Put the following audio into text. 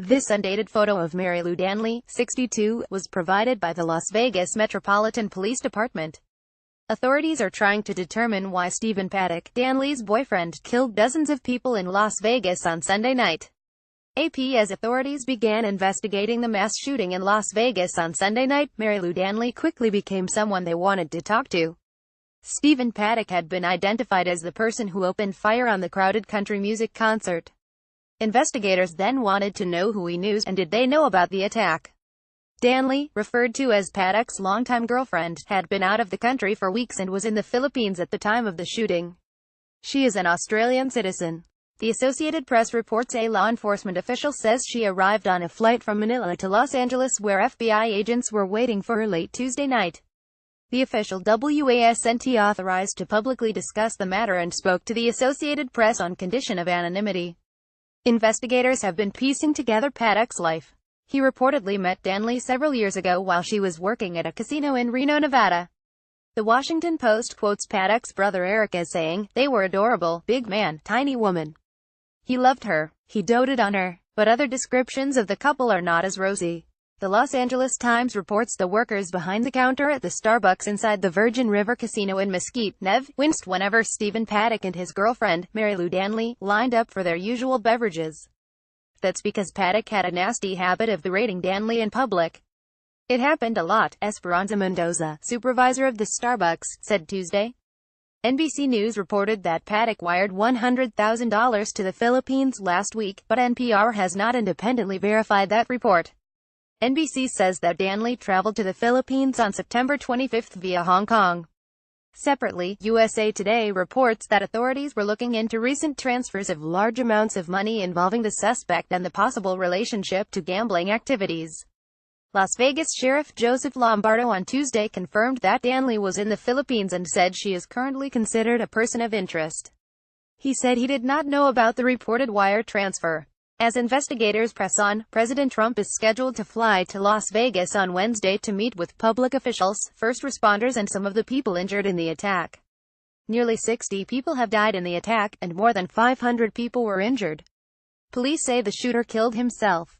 This undated photo of Marilou Danley, 62, was provided by the Las Vegas Metropolitan Police Department. Authorities are trying to determine why Stephen Paddock, Danley's boyfriend, killed dozens of people in Las Vegas on Sunday night. AP As authorities began investigating the mass shooting in Las Vegas on Sunday night, Marilou Danley quickly became someone they wanted to talk to. Stephen Paddock had been identified as the person who opened fire on the crowded country music concert. Investigators then wanted to know who he knew and did they know about the attack. Danley, referred to as Paddock's longtime girlfriend, had been out of the country for weeks and was in the Philippines at the time of the shooting. She is an Australian citizen. The Associated Press reports a law enforcement official says she arrived on a flight from Manila to Los Angeles where FBI agents were waiting for her late Tuesday night. The official wasn't authorized to publicly discuss the matter and spoke to the Associated Press on condition of anonymity. Investigators have been piecing together Paddock's life. He reportedly met Danley several years ago while she was working at a casino in Reno, Nevada. The Washington Post quotes Paddock's brother Eric as saying, "They were adorable, big man, tiny woman. He loved her. He doted on her." But other descriptions of the couple are not as rosy. The Los Angeles Times reports the workers behind the counter at the Starbucks inside the Virgin River Casino in Mesquite, Nev, winced whenever Stephen Paddock and his girlfriend, Marilou Danley, lined up for their usual beverages. That's because Paddock had a nasty habit of berating Danley in public. "It happened a lot," Esperanza Mendoza, supervisor of the Starbucks, said Tuesday. NBC News reported that Paddock wired $100,000 to the Philippines last week, but NPR has not independently verified that report. NBC says that Danley traveled to the Philippines on September 25 via Hong Kong. Separately, USA Today reports that authorities were looking into recent transfers of large amounts of money involving the suspect and the possible relationship to gambling activities. Las Vegas Sheriff Joseph Lombardo on Tuesday confirmed that Danley was in the Philippines and said she is currently considered a person of interest. He said he did not know about the reported wire transfer. As investigators press on, President Trump is scheduled to fly to Las Vegas on Wednesday to meet with public officials, first responders and some of the people injured in the attack. Nearly 60 people have died in the attack, and more than 500 people were injured. Police say the shooter killed himself.